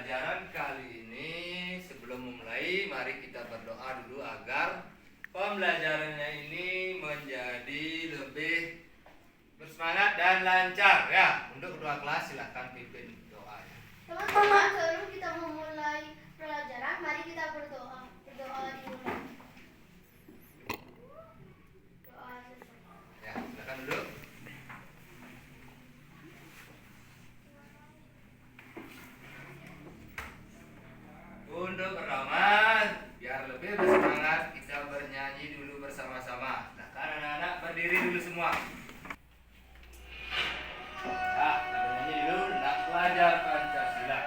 pembelajaran kali ini, sebelum memulai, mari kita berdoa dulu agar pembelajarannya ini menjadi lebih bersemangat dan lancar ya. Untuk kedua kelas silakan pimpin doanya. Teman-teman, sebelum kita memulai pelajaran, mari kita berdoa. Berdoa dulu. Doa selesai. Ya, silakan dulu. Untuk pertama, biar lebih bersemangat, kita bernyanyi dulu bersama-sama. Silakan anak-anak berdiri dulu semua. Nah, kita bernyanyi dulu tentang pelajar Pancasila.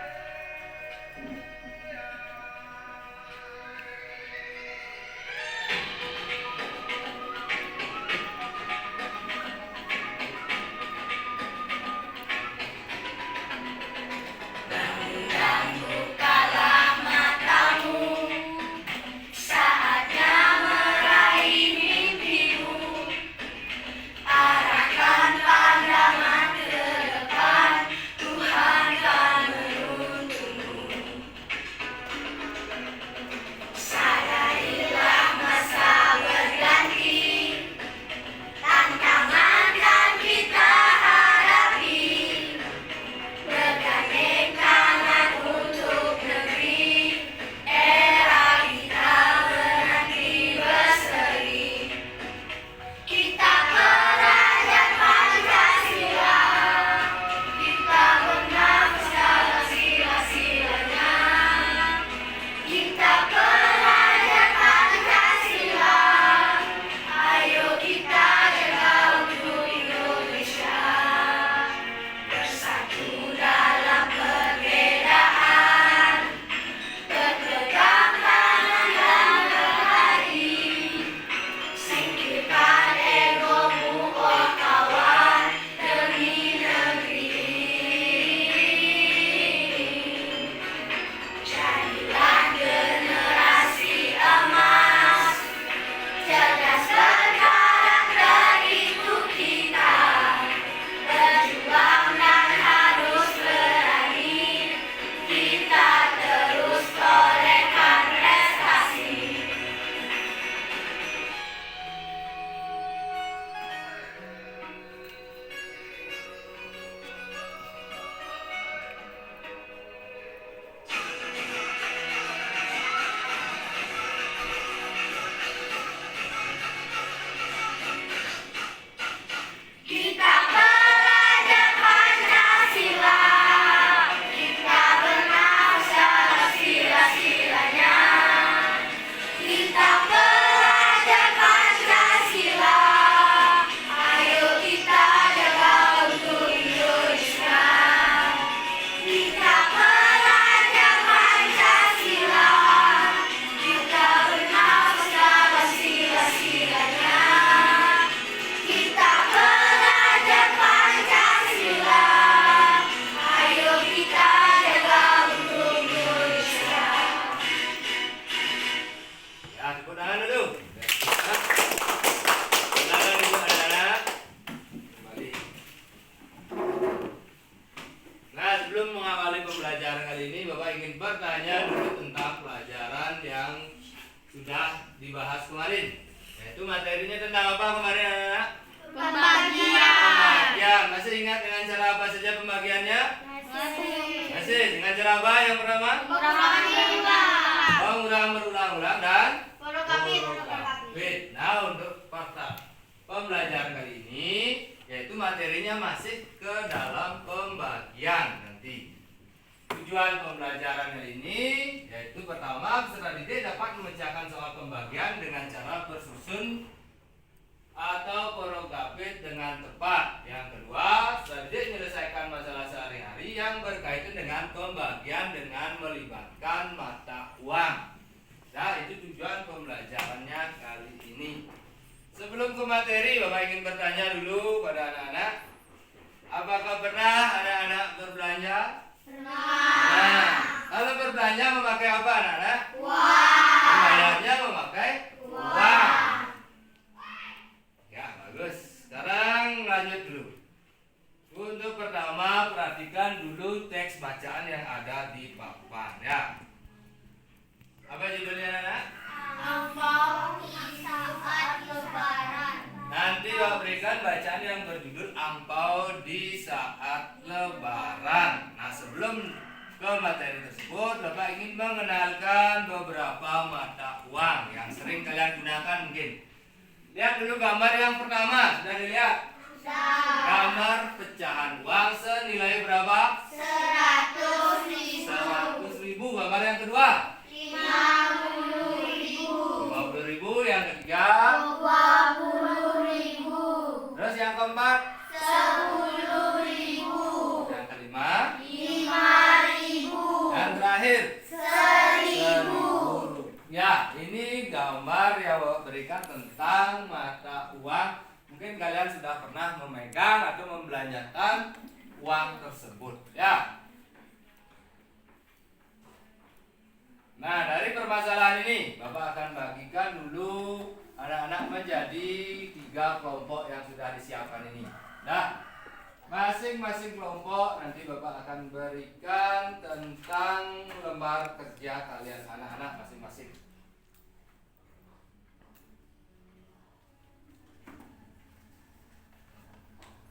Pembelajaran kali ini Bapak ingin bertanya dulu tentang pelajaran yang sudah dibahas kemarin, yaitu materinya tentang apa kemarin anak-anak? Pembagian. Masih ingat dengan cara apa saja pembagiannya? Masih. Dengan cara apa yang pertama? Mengulang, berulang-ulang dan Nah, untuk pembelajaran kali ini, yaitu materinya masih ke dalam pembagian nanti. Tujuan pembelajaran kali ini yaitu pertama, peserta didik dapat memecahkan soal pembagian dengan cara bersusun atau porografis dengan tepat. Yang kedua, peserta didik menyelesaikan masalah sehari-hari yang berkaitan dengan pembagian dengan melibatkan mata uang. Nah, itu tujuan pembelajarannya kali ini. Sebelum ke materi, Bapak ingin bertanya dulu pada anak-anak, apakah pernah anak-anak berbelanja? Nah, kalau berbelanja memakai apa anak-anak? Uang. Membayarnya memakai uang. Ya, bagus. Sekarang lanjut dulu. Untuk pertama, perhatikan dulu teks bacaan yang ada di di papan ya. Apa judulnya anak? Angpau di saat Lebaran. Nanti Bapak berikan bacaan yang berjudul angpau di saat Lebaran. Nah, sebelum ke materi tersebut, Bapak ingin mengenalkan beberapa mata uang yang sering kalian gunakan mungkin. Lihat dulu gambar yang pertama, sudah dilihat? Gambar pecahan uang senilai berapa? 100.000. 100.000. Gambar yang kedua? 50.000. 50.000. Yang ketiga? 20.000. Terus yang keempat? 10.000. Yang kelima? 5.000. Yang terakhir? 1.000. Ya, ini gambar yang Bapak berikan tentang mata uang. Mungkin kalian sudah pernah memegang atau membelanjakan uang tersebut, ya. Nah, dari permasalahan ini, Bapak akan bagikan dulu anak-anak menjadi 3 kelompok yang sudah disiapkan ini. Nah, masing-masing kelompok nanti Bapak akan berikan tentang lembar kerja kalian anak-anak masing-masing.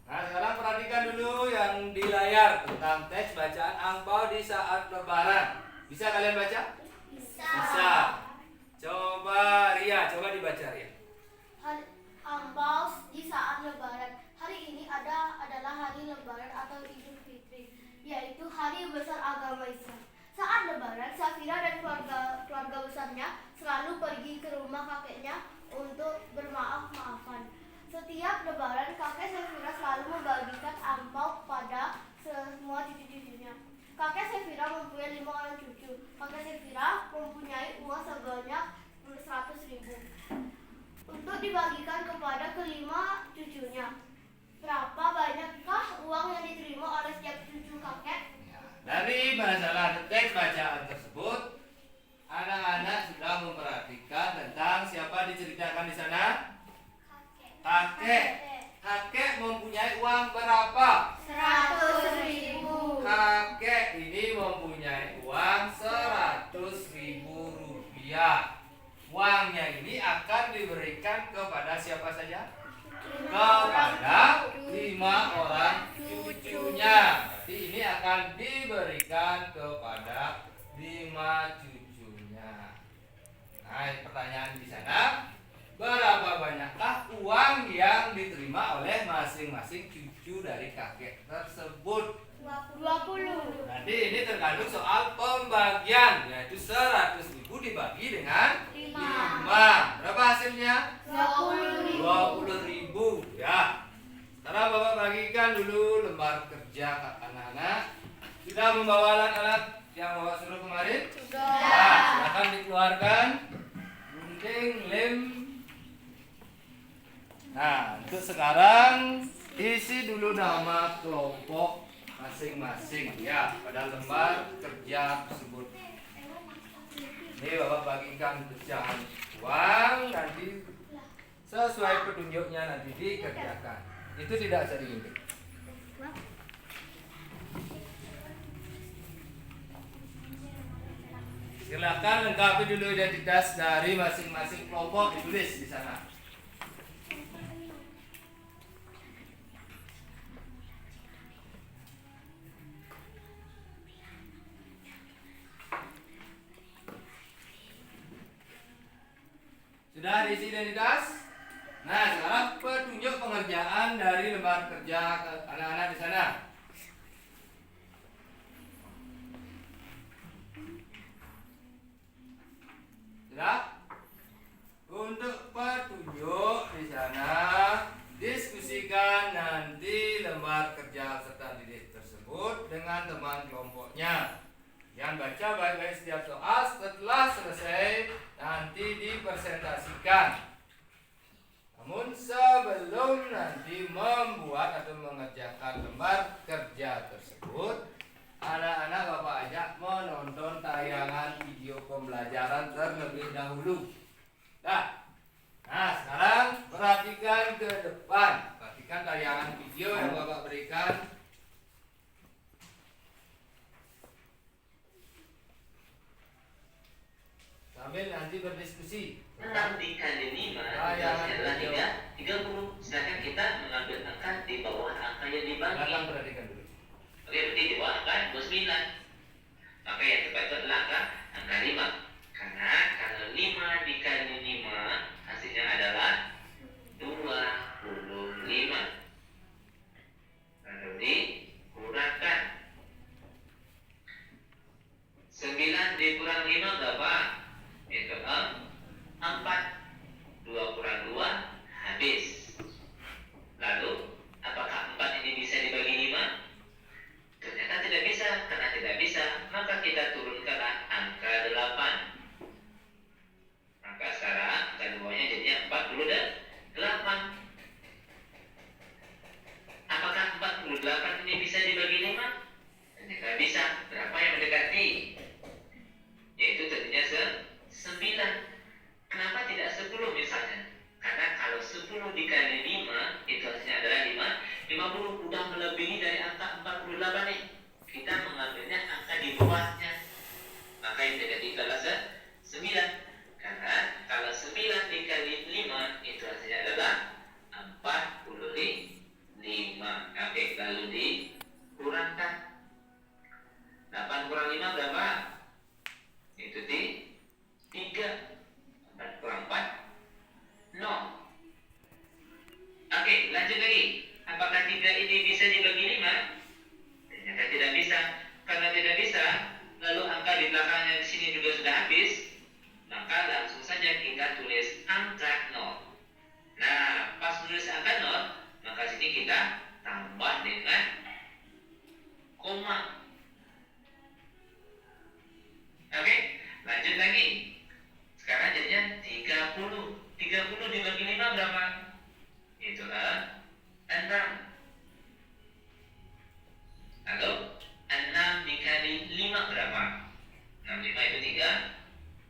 Nah, sekarang perhatikan dulu yang di layar tentang teks bacaan angpau di saat Lebaran. Bisa kalian baca? Bisa. Coba Ria, coba dibaca Ria. Angpau di saat Lebaran. Hari ini adalah hari Lebaran atau Idul Fitri, yaitu hari besar agama Islam. Saat Lebaran, Safira dan keluarga besarnya selalu pergi ke rumah kakeknya untuk bermaaf-maafan. Setiap Lebaran, kakek Safira selalu membagikan angpau pada semua cucu-cucunya. Kakek Safira mempunyai 5 orang cucu. Kakek Safira mempunyai uang sebanyak 100.000 untuk dibagikan kepada kelima cucunya. Berapa banyakkah uang yang diterima oleh setiap cucu kakek? Dari masalah teks bacaan tersebut, anak-anak sudah memperhatikan tentang siapa diceritakan di sana? Kakek. Kakek mempunyai uang berapa? 100.000. Kakek ini mempunyai uang 100.000 rupiah. Uangnya ini akan diberikan kepada siapa saja? Kepada 5 orang cucunya. Berarti ini akan diberikan kepada 5 cucunya. Nah, pertanyaan di sana, berapa banyakkah uang yang diterima oleh masing-masing cucu dari kakek tersebut? 20. Nanti ini terkandung soal pembagian, yaitu 100.000 dibagi dengan 5. Berapa hasilnya? 20.000. 20.000 ya. Sekarang Bapak bagikan dulu lembar kerja ke anak-anak. Sudah membawa alat-alat yang Bapak suruh kemarin? Sudah. Nah, silakan dikeluarkan gunting, lem. Nah, untuk sekarang isi dulu nama kelompok masing-masing ya pada lembar kerja tersebut. Ini Bapak bagikan pecahan uang, nanti sesuai petunjuknya nanti dikerjakan. Itu tidak usah diintip. Silakan lengkapi dulu identitas dari masing-masing kelompok, ditulis di sana. Sudah diisi identitas? Nah, sekarang petunjuk pengerjaan dari lembar kerja ke anak-anak di sana. Sudah? Untuk petunjuk di sana, diskusikan nanti lembar kerja peserta didik tersebut dengan teman kelompoknya. Yang baca baik-baik setiap soal, setelah selesai nanti dipresentasikan. Namun sebelum nanti membuat atau mengerjakan lembar kerja tersebut, anak-anak Bapak ajak menonton tayangan video pembelajaran terlebih dahulu. Nah, sekarang perhatikan ke depan. Perhatikan tayangan video yang Bapak berikan. sambil nanti berdiskusi. 6 dikali 5 Ah, itu ya, adalah ya. 30. Sedangkan kita mengambil angka di bawah angka yang dibagi. Belakang perhatikan dulu. Oke, berarti di bawah angka 29. Maka yang tepat itu adalah angka 5. Karena kalau 5 dikali 5 hasilnya adalah 25. Lalu dikurangkan. 9 dikurang 5 berapa? Itu 4. 2 kurang 2 habis. Lalu apakah 4 ini bisa dibagi 5? Ternyata tidak bisa. Karena tidak bisa, maka kita turunkanlah angka 8. Maka sekarang angka duanya jadinya 48. Apakah 48 ini bisa dibagi 5? Ternyata bisa. Berapa yang mendekati? Yaitu tentunya 9. Kenapa tidak 10 misalnya? Karena kalau 10 dikali 5 itu hasilnya adalah 50. Udah melebihi dari angka 48 nih. Kita mengambilnya angka di bawahnya. Maka yang mendekati adalah 9. Karena kalau 9 dikali 5 itu hasilnya adalah 45. Oke, lalu dikurangkan. 8 kurang 5 berapa? Itu 3. 4 kurang 4 0. Oke, lanjut lagi. Apakah 3 ini bisa dibagi 5? Ternyata tidak bisa. Karena tidak bisa, lalu angka di belakangnya di sini juga sudah habis, maka langsung saja kita tulis angka 0. Nah, pas menulis angka 0, maka sini kita tambah dengan koma. Oke, lanjut lagi. Sekarang jadinya 30. 30 dibagi 5 berapa? Itulah 6. Lalu 6 dikali 5 berapa? 65 itu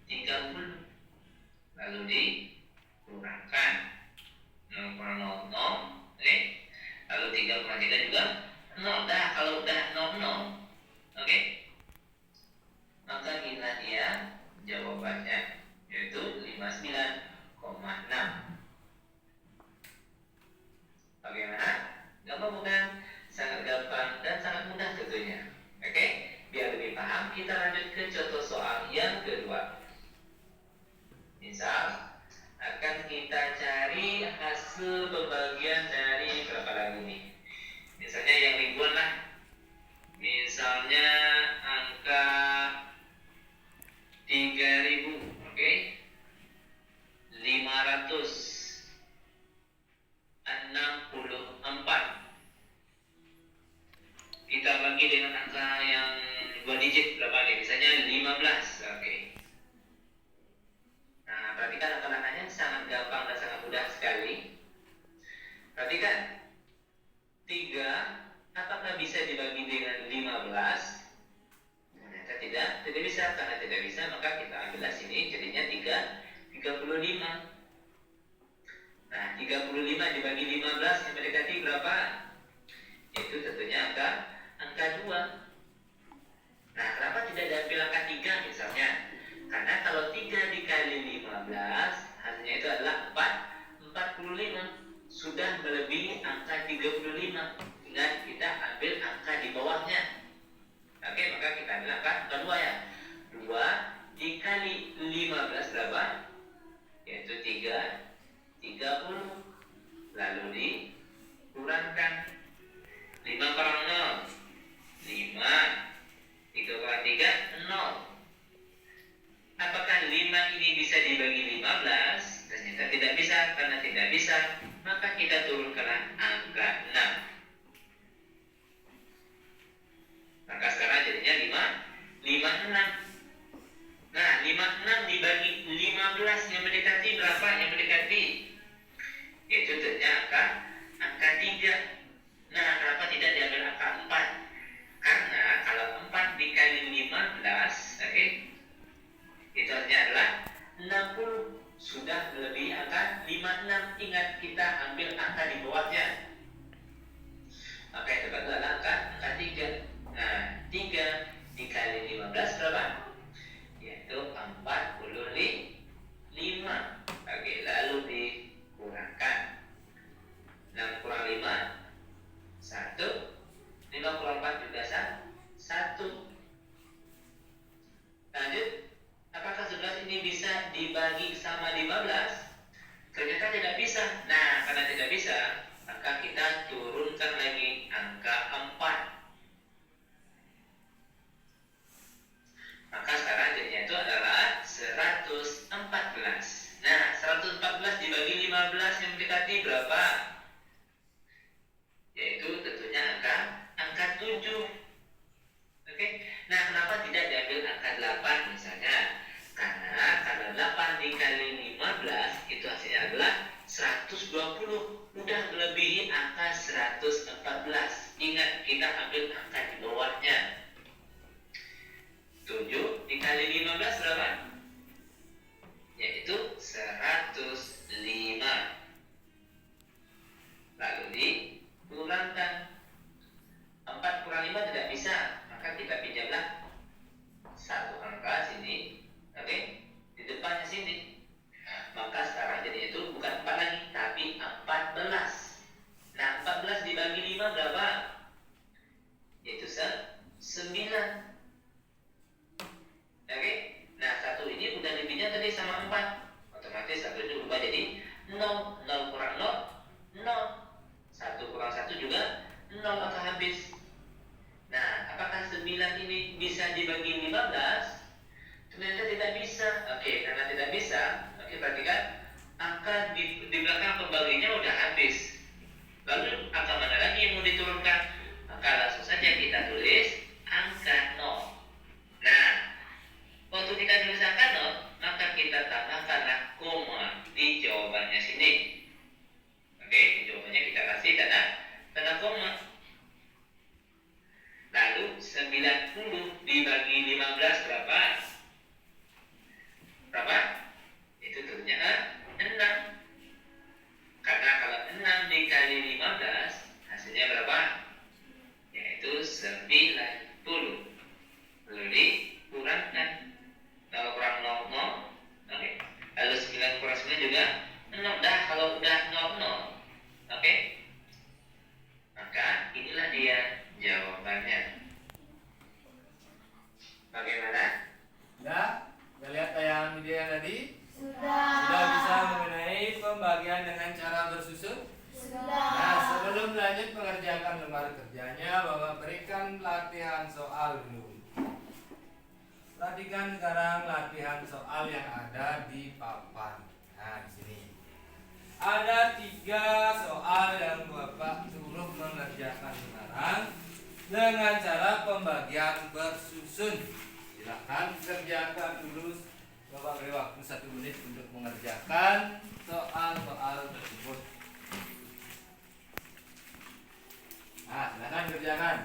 30. Lalu dikurangkan. 0 kurang 0, 0. Oke. Lalu 3 kurang 3 juga 0. Dah, kalau udah 0, 0. Oke. Maka inilah dia jawabannya, yaitu 59,6. Bagaimana? Gampang bukan? Sangat gampang dan sangat mudah tentunya. Oke? Biar lebih paham, kita lanjut ke contoh soal yang kedua. Misal, akan kita cari hasil pembagian dari berapa lagi nih? Misalnya yang ribuan lah. Misalnya angka 3000, oke? 564. Kita bagi dengan angka yang 2 digit berapa nih? Misalnya 15, oke. Nah, perhatikan langkah-langkahnya sangat gampang dan sangat mudah sekali. Perhatikan. 3 apakah bisa dibagi dengan 15? Ternyata tidak bisa. Karena tidak bisa, maka kita ambillah sini jadinya 35. Nah, 35 dibagi 15 yang mendekati berapa? Itu tentunya angka 2. Nah, kenapa tidak diambil angka 3 misalnya? Karena kalau 3 dikali 15 hasilnya itu adalah 45. Sudah melebihi angka 35. Ingat, kita ambil angka di bawahnya. Oke, maka kita ambil angka 2 ya. 2 dikali 15 berapa? Yaitu 30. Lalu dikurangkan. 5 kurang 0 5. 3 kurang 3 0. Apakah 5 ini bisa dibagi 15? Ternyata tidak bisa. Karena tidak bisa, maka kita turunkan angka 6. Maka sekarang jadinya 56. Nah, 56 dibagi 15 yang mendekati berapa? Yang mendekati itu ternyata angka 3. Nah, kenapa tidak diambil angka 4? Karena kalau 4 dikali 15, oke, itu artinya adalah 60. Sudah melebihi angka 56. Ingat, kita ambil angka di bawahnya. Maka yang tepat adalah angka 3. Nah, 3 dikali 15 berapa? Yaitu 45. sama 15, ternyata tidak bisa. Nah, karena tidak bisa, maka kita turunkan lagi angka 4. Maka sekarang jadinya itu adalah 114. Nah, 114 dibagi 15 yang mendekati berapa? Yaitu tentunya angka 7. Oke. Nah, kenapa tidak diambil angka 8 misalnya? Karena kalau 8 dikali 15 itu hasilnya adalah 120. Udah melebihi angka 114. Ingat, kita ambil angka di bawahnya. 7 dikali 15 berapa? Yaitu 105. Lalu dikurangkan. 4 kurang 5 tidak bisa, maka kita pinjamlah satu angka sini, oke, di depannya sini. Maka sekarang jadi itu bukan 4 lagi, tapi 14. Nah, 14 dibagi 5 berapa? Yaitu 9. Oke. Nah, satu ini udah dipinjam tadi sama 4. Otomatis satu itu berubah jadi 0. 0 kurang 0, 0. 1 kurang 1 juga 0 akan habis. Nah, apakah 9 ini bisa dibagi 15? Ternyata tidak bisa. Oke, karena tidak bisa, oke, perhatikan angka di belakang pembaginya udah habis. Lalu angka mana lagi yang mau diturunkan? Maka langsung saja kita tulis angka 0. Nah, waktu kita tulis angka 0, maka kita tambahkanlah koma di jawabannya sini. Oke, di jawabannya kita kasih tanda koma. Lalu 90 dibagi 15 berapa? Berapa? Itu tentunya 6. Karena kalau 6 dikali 15 hasilnya berapa? Yaitu 90. Lalu dikurangkan. 0 kurang 0, 0. Oke. Lalu 9 kurang 9 juga 0. Kalau udah 0, 0. Oke. Maka inilah dia jawabannya. Bagaimana? Sudah? Sudah lihat tayangan video yang tadi? Sudah. Sudah bisa mengenai pembagian dengan cara bersusun? Sudah. Nah, sebelum lanjut mengerjakan lembar kerjanya, Bapak berikan latihan soal dulu. Perhatikan sekarang latihan soal yang ada di papan. Nah, di sini ada 3 soal yang Bapak suruh mengerjakan sekarang dengan cara pembagian bersusun. Silakan kerjakan dulu. Bapak beri waktu 1 menit untuk mengerjakan soal-soal tersebut. Nah, silakan kerjakan.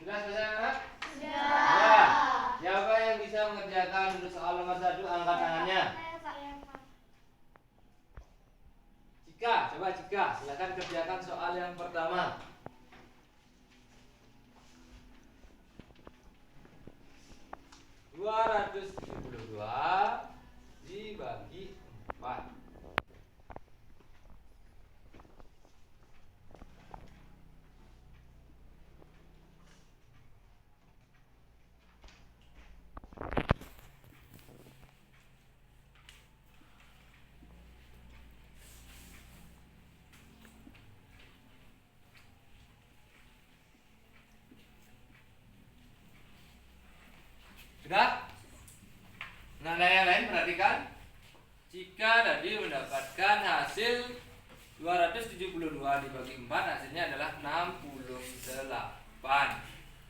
Sudah selesai, anak? Sudah. Siapa yang bisa mengerjakan dulu soal nomor 1, angkat tangannya. Cika, coba Cika, silakan kerjakan soal yang pertama. 272 dibagi 4. Sudah? Nah, yang lain perhatikan. Jika tadi mendapatkan hasil 272 dibagi 4, hasilnya adalah 68.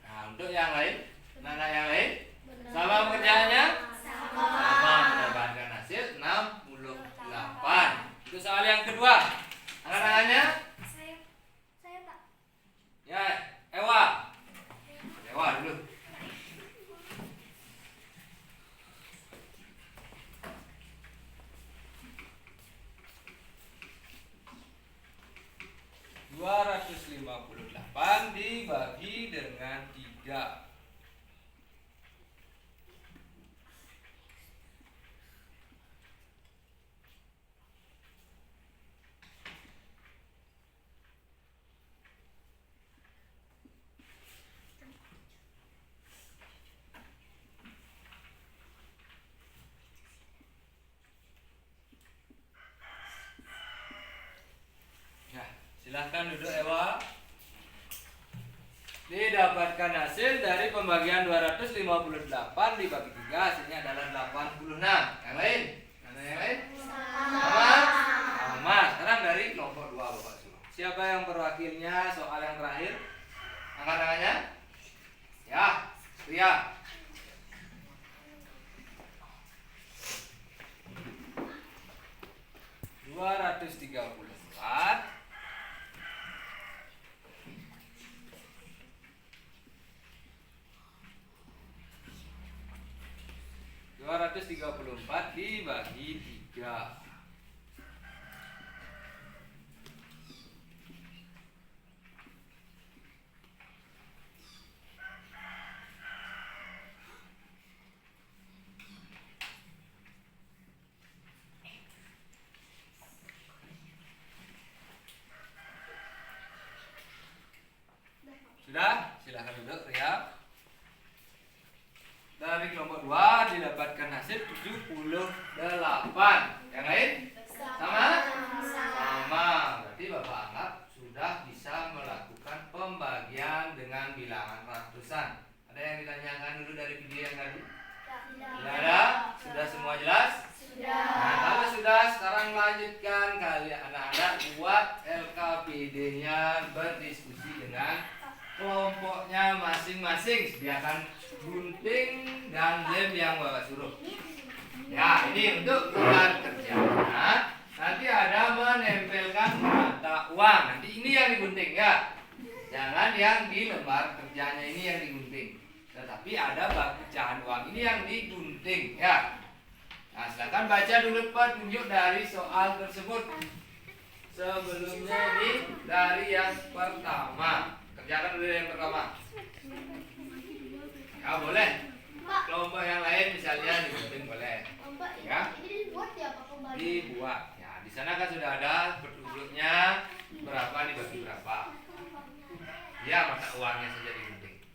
Nah, untuk yang lain, anak yang lain sama pekerjaannya? Sama, mendapatkan hasil 68. Itu soal yang kedua. Anak-anaknya? Saya tak. Ya, Ewa. Ewa dulu. Dua 258 dibagi dengan 3. Silahkan duduk Ewa. Didapatkan hasil dari pembagian 258 dibagi 3 hasilnya adalah 86. Yang lain? Mana yang lain? Sama? Sama. Sekarang dari kelompok 2 Bapak suruh. Siapa yang perwakilnya soal yang terakhir? Angkat tangannya. Ya, Ria. (234) 234 dibagi 3. Sudah? Silahkan duduk, Ria. Dari kelompok 2 didapatkan hasil 78. Yang lain? Sama? Sama. Berarti Bapak anggap sudah bisa melakukan pembagian dengan bilangan ratusan. Ada yang ditanyakan dulu dari video yang tadi? Tidak ada? Sudah semua jelas? Nah, kalau sudah, sekarang lanjutkan kalian anak-anak buat LKPD-nya, berdiskusi dengan kelompoknya masing-masing. Sediakan gunting dan lem yang Bapak suruh. Ya, ini untuk lembar kerjanya. Nanti ada menempelkan mata uang. Nanti ini yang digunting ya. Jangan yang di lembar kerjanya ini yang digunting. Tetapi ada pecahan uang ini yang digunting ya. Nah, silakan baca dulu petunjuk dari soal tersebut. Sebelumnya ini dari yang pertama. Kerjakan dulu yang pertama. Ya boleh. Kelompok yang lain misalnya digunting boleh. Ya. Ini dibuat ya Pak pembagian? Dibuat. Ya, di sana kan sudah ada petunjuknya berapa dibagi berapa. Ya, mata uangnya saja digunting.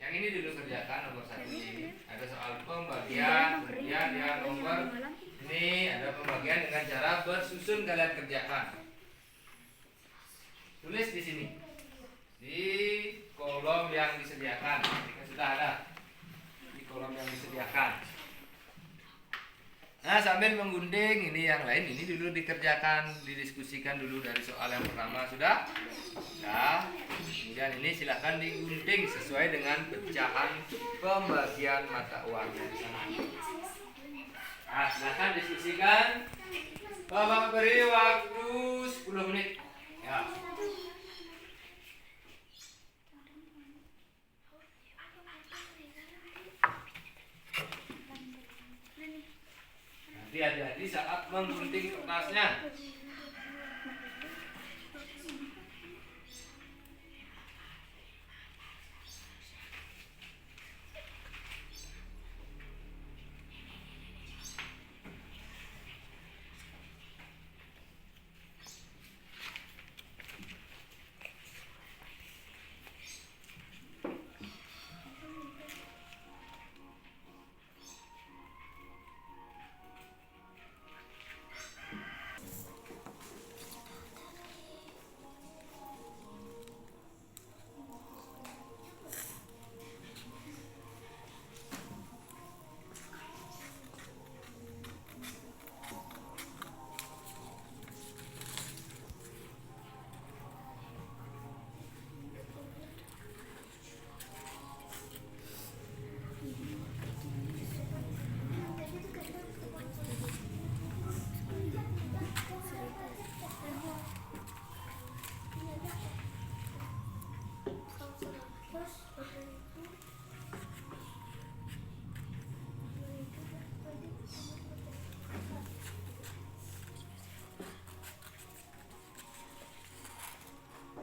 Yang ini dulu kerjakan nomor 1 ini. Ada soal pembagian, kemudian yang nomor ini ada pembagian dengan cara bersusun kalian kerjakan. Tulis di sini. Di kolom yang disediakan. Jika sudah ada di kolom yang disediakan. Nah, sambil menggunting ini yang lain ini dulu dikerjakan, didiskusikan dulu dari soal yang pertama sudah. Nah, kemudian ini silahkan digunting sesuai dengan pecahan pembagian mata uangnya di sana. Nah, silahkan diskusikan. Bapak beri waktu 10 menit. Ya. Hati-hati saat menggunting kertasnya.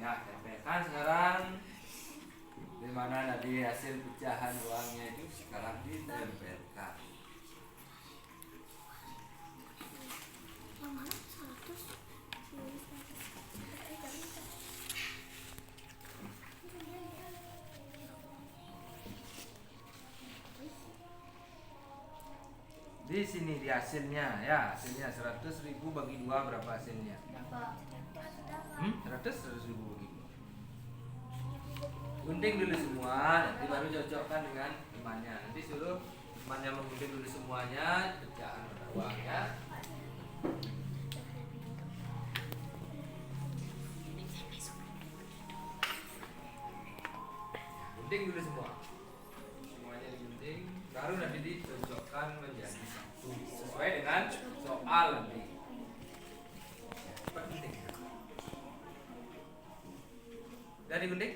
Ya, tempelkan sekarang. Di mana tadi hasil pecahan uangnya itu sekarang ditempelkan. Di sini di hasilnya ya, hasilnya 100.000 bagi 2 berapa hasilnya? 100 ribu bagi 2. Gunting dulu semua, nanti baru cocokkan dengan temannya. Nanti suruh temannya menggunting dulu semuanya, pecahan uangnya. Gunting dulu semua, semuanya digunting, baru nanti dicocokkan menjadi satu sesuai dengan soal nanti. Cepat gunting. Udah digunting?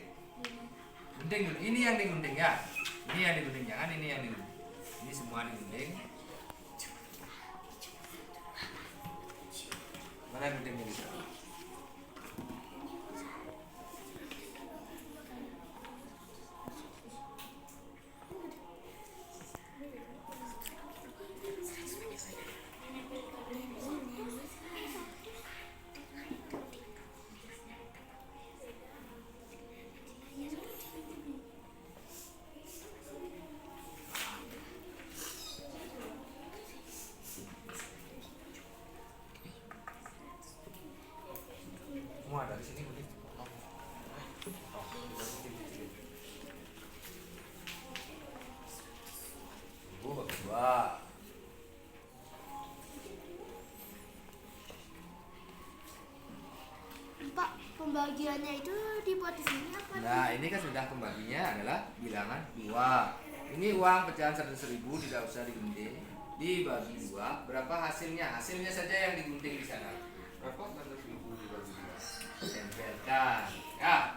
Gunting dulu. Ini yang digunting ya. Ini yang digunting, jangan ini yang digunting. Ini semua digunting. Mana guntingnya bisa? Semua dari sini gunting. Bagus banget. Pak, pembagiannya itu dibuat di sini apa? Nah, ini kan sudah pembaginya adalah bilangan 2. Ini uang pecahan 100 ribu tidak usah digunting. Dibagi 2, berapa hasilnya? Hasilnya saja yang digunting di sana. Berapa 100 ribu dibagi 2? Tempelkan. Ya.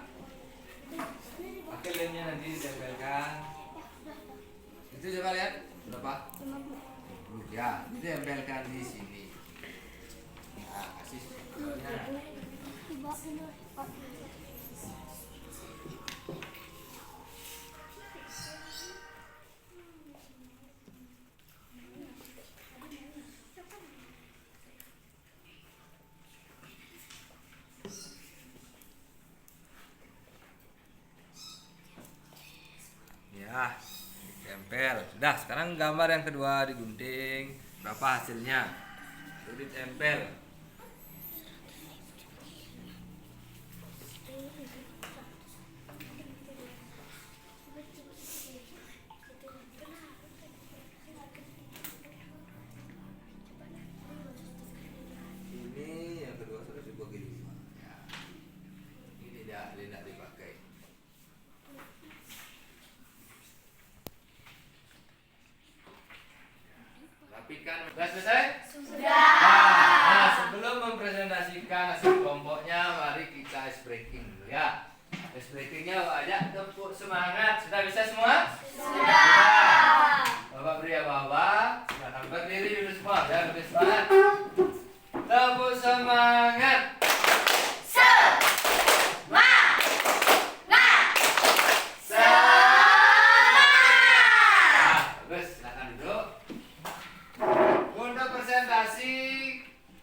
Pakai lemnya nanti ditempelkan. Itu coba lihat berapa? 50. Ya, ditempelkan di sini. Nah, kasih soalnya. Ya, ditempel. Sudah, sekarang gambar yang kedua digunting. Berapa hasilnya? Itu ditempel. Ini yang kedua sudah dibagi 5. Ya. Ini tidak dipakai. Rapikan. Sudah selesai? Sudah. Nah, sebelum mempresentasikan hasil kelompoknya, mari kita ice breaking dulu ya. Ice breakingnya ajak tepuk semangat. Sudah bisa semua? Sudah. Bapak beri ya Bapak. Silakan berdiri dulu semua biar lebih semangat. Tepuk semangat.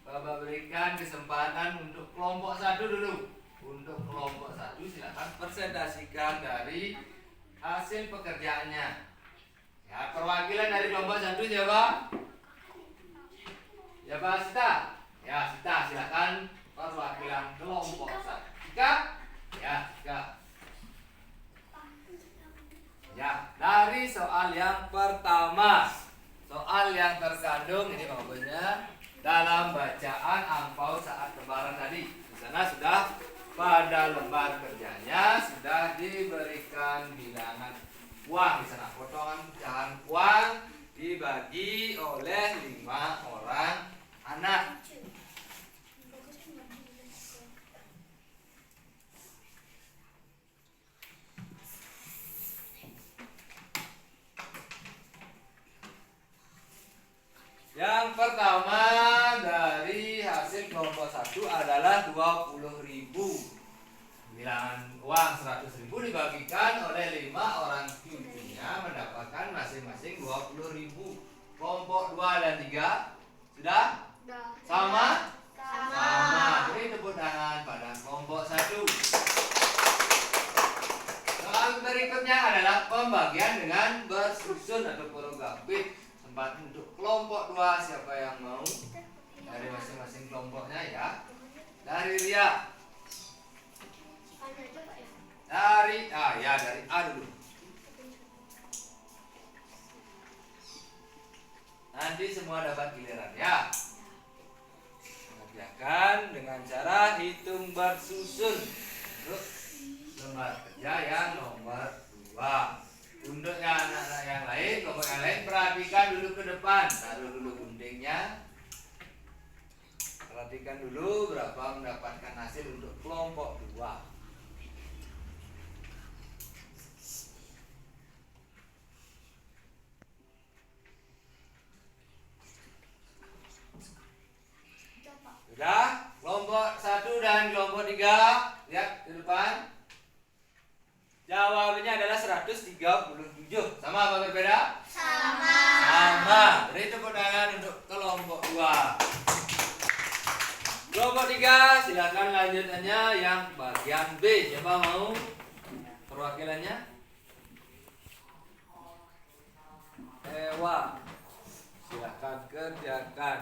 Bapak berikan kesempatan untuk kelompok 1 dulu. Untuk kelompok 1 silakan presentasikan dari hasil pekerjaannya. Ya, perwakilan dari kelompok 1 siapa? Siapa Sita? Ya, Sita silakan perwakilan kelompok 1. Sita? Ya, Sita. Ya, dari soal yang pertama. Soal yang terkandung ini bawahnya dalam bacaan angpau saat lebaran tadi. Di sana sudah pada lembar kerjanya sudah diberikan bilangan uang. Di sana potongan pecahan uang dibagi oleh 5 orang anak. Yang pertama dari hasil kelompok 1 adalah 20.000. Bilangan uang 100.000 dibagikan oleh 5 orang cucunya mendapatkan masing-masing 20.000. Kelompok 2 dan 3 sudah? Sama? Sama. Beri tepuk tangan pada kelompok 1. Soal berikutnya adalah pembagian dengan bersusun atau porografik. Untuk kelompok 2 siapa yang mau dari masing-masing kelompoknya ya. Dari Ria. Dari A dulu. Nanti semua dapat giliran ya. Mengerjakan dengan cara hitung bersusun. Untuk lembar kerja yang nomor 2. Untuk yang anak-anak yang lain, kelompok yang lain, perhatikan dulu ke depan. Taruh dulu guntingnya. Perhatikan dulu berapa mendapatkan hasil untuk kelompok 2. Sudah? Kelompok 1 dan kelompok 3. Lihat di depan. Jawabannya adalah 137. Sama apa berbeda? Sama. Beri tepuk tangan untuk kelompok 2. Kelompok 3, silakan lanjutannya yang bagian B. Siapa mau perwakilannya? Ewa. Silakan kerjakan.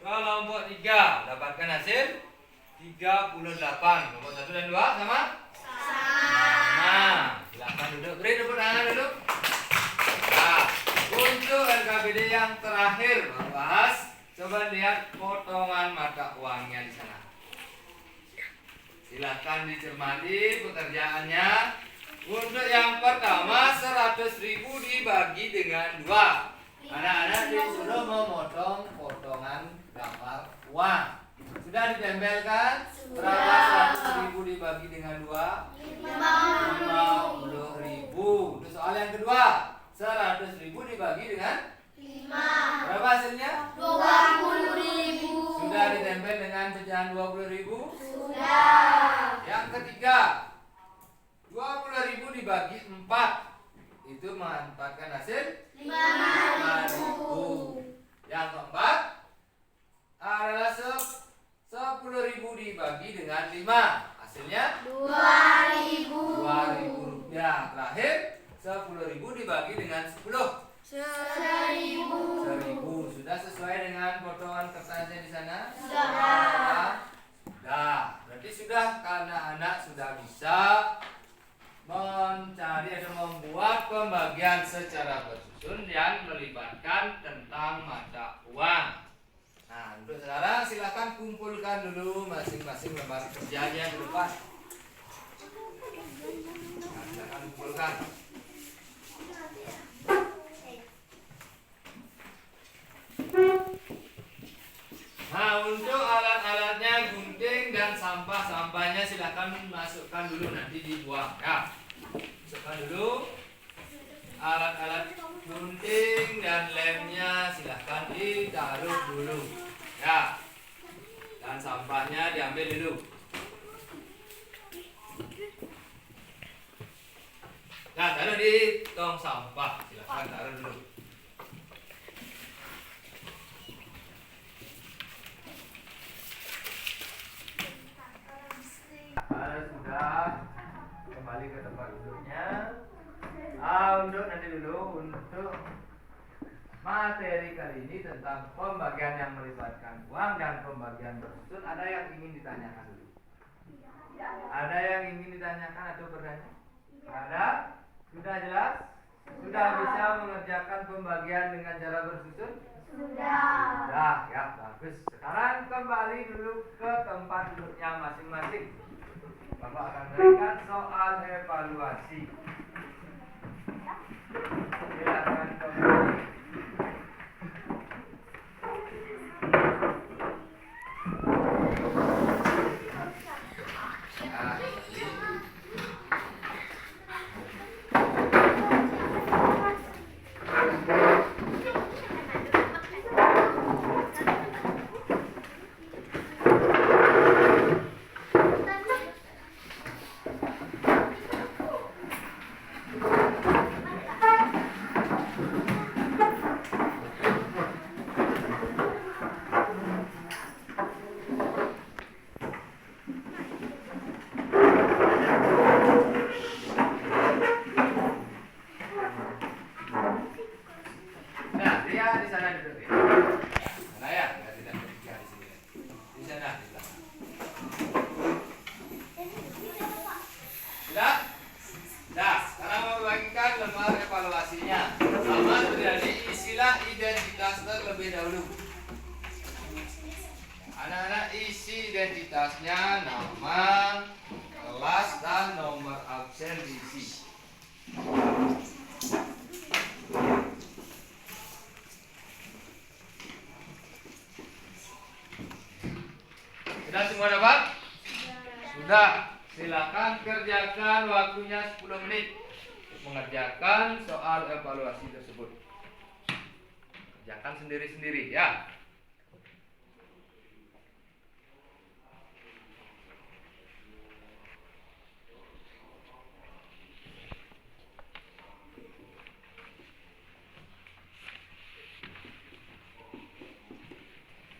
Kelompok 3 dapatkan hasil 38. Kelompok 1 dan 2 sama? Sama. Silakan duduk. Beri tepuk tangan dulu. Nah, untuk LKPD yang terakhir membahas, coba lihat potongan mata uangnya di sana. Silakan dicermati pekerjaannya. Untuk yang pertama 100.000 dibagi dengan 2. Anak-anak disuruh memotong potongan gambar uang. Sudah ditempelkan? Berapa 100.000 dibagi dengan 2? 50.000. Untuk soal yang kedua, 100.000 dibagi dengan 5. Berapa hasilnya? 20.000. Sudah ditempel dengan pecahan 20.000? Sudah. Yang ketiga, 20.000 dibagi 4. Itu memanfaatkan hasil 5.000. Yang keempat adalah 10.000 dibagi dengan 5. Hasilnya 2.000 rupiah. Terakhir 10.000 dibagi dengan 10. 1.000. Sudah sesuai dengan potongan kertasnya di sana? Sudah. Sudah. Berarti sudah, karena anak sudah bisa mencari atau membuat pembagian secara bersusun yang melibatkan tentang mata uang. Nah, untuk sekarang silakan kumpulkan dulu masing-masing lembar kerjanya di depan. Nah, silakan kumpulkan. Nah, untuk alat-alatnya, gunting dan sampah-sampahnya silakan masukkan dulu, nanti dibuang ya. Masukkan dulu alat-alat gunting dan lemnya, silahkan ditaruh dulu ya, dan sampahnya diambil dulu. Nah, taruh di tong sampah, silahkan taruh dulu. Sudah kembali ke tempat duduknya. Untuk nanti dulu, untuk materi kali ini tentang pembagian yang melibatkan uang dan pembagian bersusun, ada yang ingin ditanyakan dulu? Ada yang ingin ditanyakan atau bertanya? Ada? Sudah jelas? Sudah bisa mengerjakan pembagian dengan cara bersusun? Sudah ya, bagus. Sekarang kembali dulu ke tempat duduknya masing-masing. Bapak akan berikan soal evaluasi. Silakan kembali. Nah, sekarang membagikan lembar evaluasinya. Sama terjadi isilah identitas terlebih dahulu. Anak-anak isi identitasnya, nama, kelas, dan nomor absen diisi. Sudah semua dapat? Sudah. Silakan kerjakan, waktunya 10 menit untuk mengerjakan soal evaluasi tersebut. Kerjakan sendiri-sendiri ya.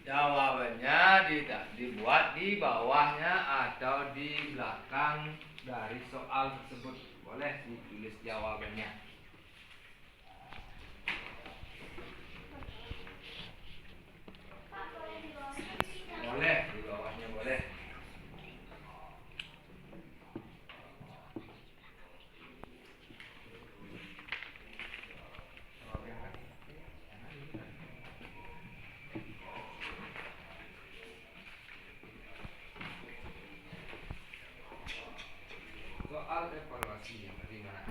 Jawabannya dibuat di bawahnya atau di belakang dari soal tersebut. Boleh ditulis jawabannya. Boleh, di bawahnya boleh. Soal evaluasi yang tadi mana?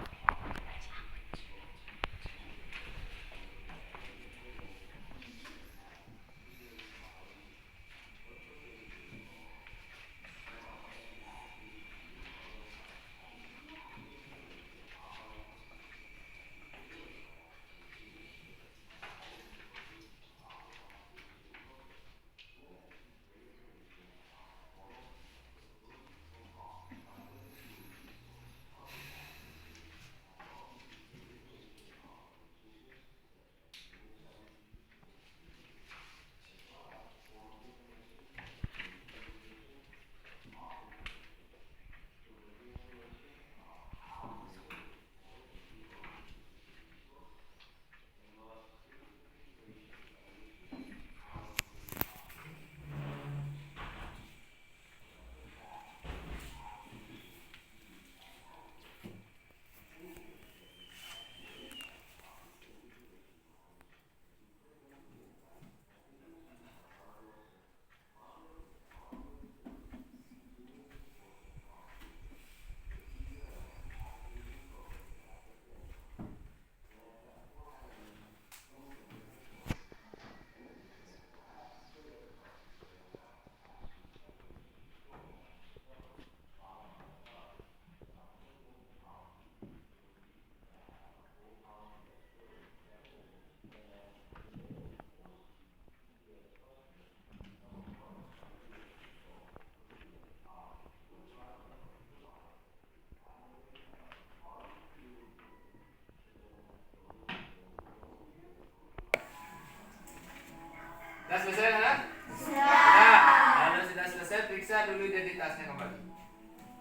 Sudah selesai anak? Sudah. Kalau sudah selesai, periksa dulu identitasnya kembali.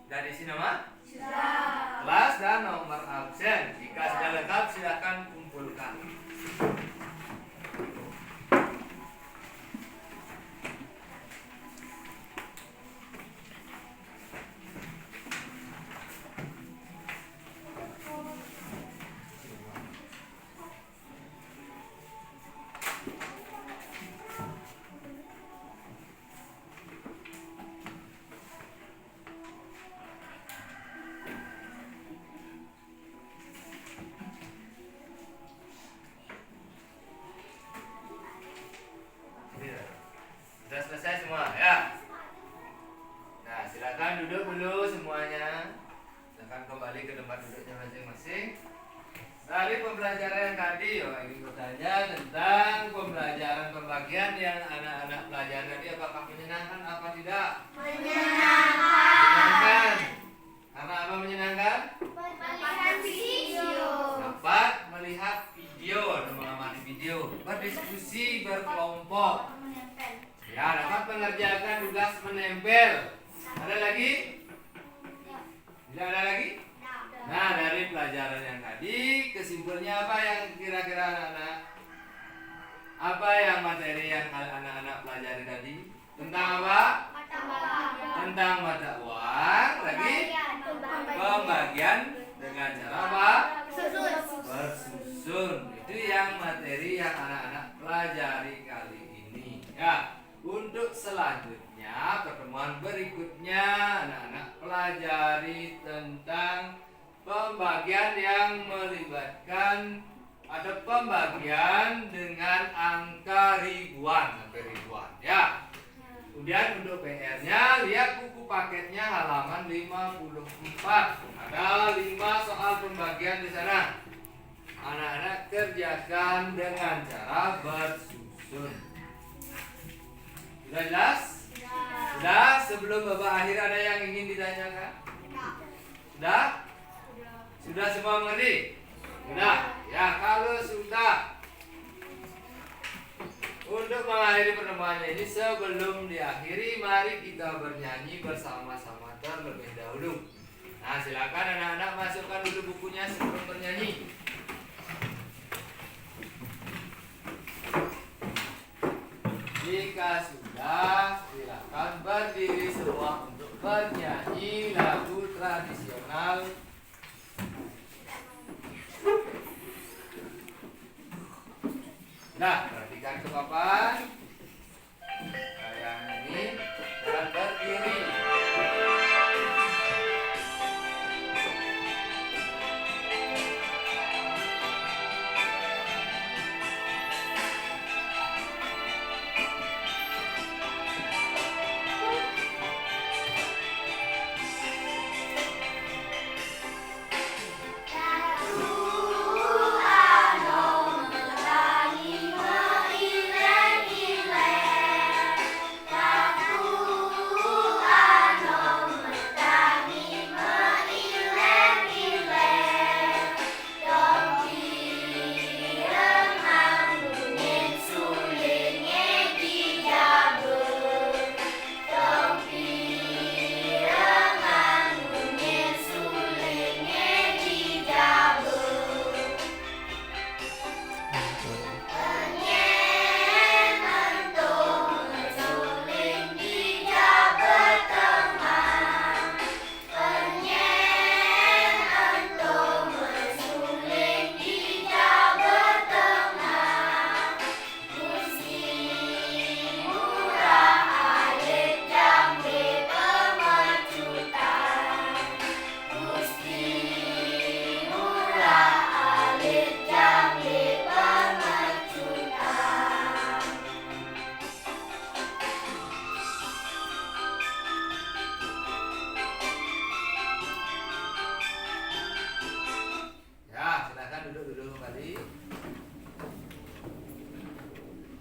Sudah diisi nama? Sudah. Kelas dan nomor absen. Jika sudah lengkap, silakan kumpulkan. Sudah selesai semua ya. Nah, silakan duduk dulu semuanya. Silakan kembali ke tempat duduknya masing-masing. Dari pembelajaran yang tadi, ingin bertanya tentang pembelajaran pembagian yang anak-anak pelajari tadi, apakah menyenangkan apa tidak? Menyenangkan. Karena apa menyenangkan? Melihat video. Dapat melihat video dan mengamati video, berdiskusi berkelompok. Ya, dapat mengerjakan tugas menempel. Ada lagi? Tidak ada lagi? Nah, dari pelajaran yang tadi, kesimpulannya apa yang kira-kira anak-anak? Apa yang materi yang anak-anak pelajari tadi? Tentang apa? Tentang mata uang. Lagi? Pembagian dengan Dengan cara apa? Susun. Bersusun. Itu yang materi yang anak-anak pelajari kali ini. Ya, untuk selanjutnya pertemuan berikutnya anak-anak pelajari tentang pembagian yang melibatkan atau pembagian dengan angka ribuan, ya. Kemudian untuk PR-nya, lihat buku paketnya halaman 54. Ada 5 soal pembagian di sana. Anak-anak kerjakan dengan cara bersusun. Sudah jelas? Sudah? Sebelum Bapak akhir ada yang ingin ditanyakan? Sudah? Sudah semua mengerti? Sudah? Ya, kalau sudah, untuk mengakhiri pertemuannya ini, sebelum diakhiri, mari kita bernyanyi bersama-sama terlebih dahulu. Nah, silakan anak-anak masukkan dulu bukunya sebelum bernyanyi. Jika sudah, silakan berdiri semua untuk bernyanyi lagu tradisional. Nah, perhatikan ke papan. Yang ini dan berdiri.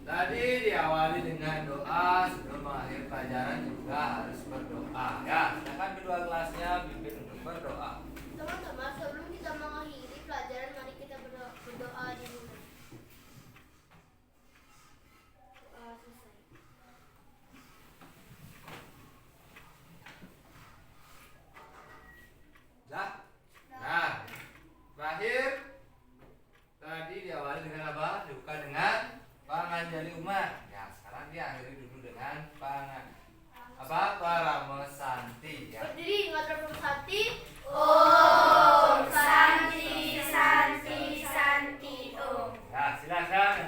Tadi diawali dengan doa, sebelum mengakhiri pelajaran juga harus berdoa. Ya, silakan kedua kelasnya pimpin untuk berdoa. Teman-teman, sebelum kita mengakhiri pelajaran, mari kita berdoa dulu. Doa selesai. Dah? Nah, terakhir tadi diawali dengan apa? Dibuka dengan panganjali umat. Ya, sekarang diakhiri dulu dengan pangan apa? Paramesan